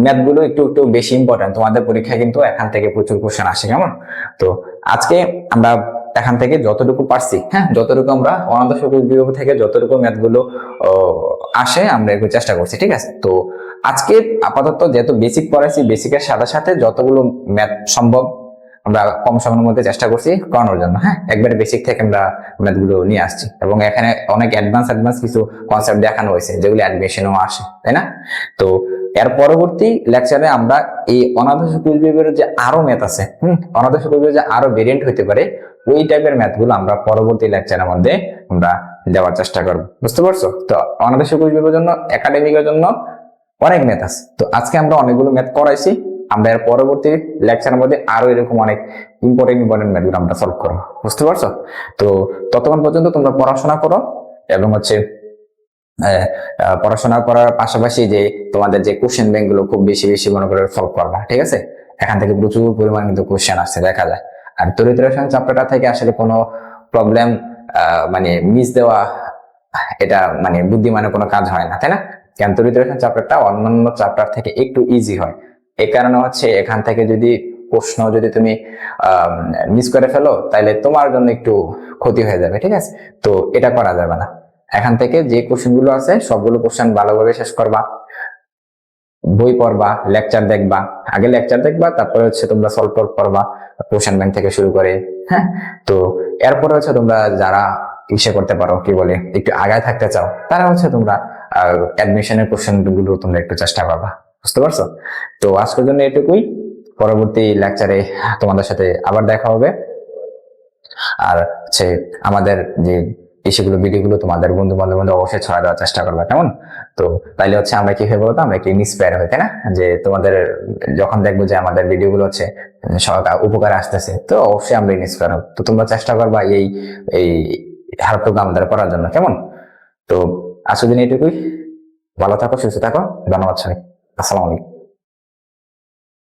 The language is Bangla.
ম্যাথ গুলো একটু একটু বেশি ইম্পর্টেন্ট, তোমাদের পরীক্ষায় কিন্তু এখান থেকে প্রচুর কোশ্চেন আসে। কেমন? তো আজকে আমরা এখান থেকে যতটুকু পারছি, হ্যাঁ, যতটুকু আমরা অনাদর্শ বিভাগ থেকে যতটুকু ম্যাথ গুলো আসে আমরা একটু চেষ্টা করছি, ঠিক আছে? তো আজকে আপাতত যেহেতু বেসিক পড়াইছি, বেসিকের সাথে সাথে যতগুলো ম্যাথ সম্ভব আমরা কম সময়ের মধ্যে চেষ্টা করছি করানোর জন্য। হ্যাঁ, একবারে বেসিক থেকে আমরা ম্যাথ গুলো নিয়ে আসছি, এবং এখানে অনেক অ্যাডভান্স কিছু কনসেপ্ট দেখানো হয়েছে যেগুলো অ্যাডমিশনেও আসে, তাই না? তো এর পরবর্তী লেকচারে আমরা এই অনাদর্শ কুইজের যে আরো ম্যাথ আছে, অনাদর্শ কুইজের যে আরো ভেরিয়েন্ট হইতে পারে, ওই টাইপের ম্যাথ গুলো আমরা পরবর্তী লেকচারের মধ্যে আমরা দেওয়ার চেষ্টা করবো। বুঝতে পারছো? তো অনাদর্শ কুইজের জন্য, একাডেমিকের জন্য অনেক ম্যাথ আছে। তো আজকে আমরা অনেকগুলো ম্যাথ করাইছি, আমরা এর পরবর্তী লেকচারের মধ্যে আরো এরকম অনেক ইম্পর্টেন্ট ম্যাথগুলো আমরা সলভ করবো। বুঝতে পারছো? তো ততক্ষণ পর্যন্ত তোমরা পড়াশোনা করো, এবং পড়াশোনা করার পাশাপাশি যে তোমাদের যে কোশ্চেন ব্যাংক গুলো খুব বেশি বেশি মনে করে সলভ করবা, ঠিক আছে? এখান থেকে প্রচুর পরিমাণ কিন্তু কোশ্চেন আসছে, দেখা যায়। আর তড়িৎ রসায়ন চ্যাপ্টারটা থেকে আসলে কোনো প্রবলেম মানে মিস দেওয়া, এটা মানে বুদ্ধিমানের কোনো কাজ হয় না, তাই না? কারণ তড়িৎ রসায়ন চ্যাপ্টারটা অন্যান্য চ্যাপ্টার থেকে একটু ইজি হয়। এই কারণে এখান থেকে যদি প্রশ্ন যদি তুমি মিস করে ফেলো, তাহলে তোমার জন্য একটু ক্ষতি হয়ে যাবে, ঠিক আছে? তো এটা করা যাবে না। এখান থেকে যে কোশ্চেন গুলো আছে সবগুলো কোশ্চেন ভালোভাবে শেষ করবা, বই পড়বা, লেকচার দেখবা, আগে লেকচার দেখবা, তারপরে তোমরা সলভ করবা কোশ্চেন ব্যাংক থেকে শুরু করে। হ্যাঁ, তো এরপরে তোমরা যারা ইসে করতে পারো, কি বলে, একটু আগায় থাকতে চাও, তারা তোমরা অ্যাডমিশনের কোশ্চেন গুলো তোমরা একটু চেষ্টা করবা। বুঝতে পারছো? তো আজকের জন্য এটুকুই, পরবর্তী লেকচারে তোমাদের সাথে আবার দেখা হবে। আর আমাদের যে সেগুলো ভিডিওগুলো তোমাদের বন্ধু বান্ধব অবশ্যই ছড়া দেওয়ার চেষ্টা করবে, কেমন? তো তাইলে আমরা কি হবে বলতো, আমরা একটু ইন্সপায়ার হই, তাই না? যে তোমাদের যখন দেখবো যে আমাদের ভিডিওগুলো সবার উপকারে আসতেছে, তো অবশ্যই আমরা ইন্সপায়ার হব। তো তোমরা চেষ্টা করবা এই এই হেল্পটুকু আমাদের করার জন্য, কেমন? তো আজকের দিন এটুকুই। ভালো থাকো, সুস্থ থাকো। ধন্যবাদ সবাই। আসসালামু আলাইকুম।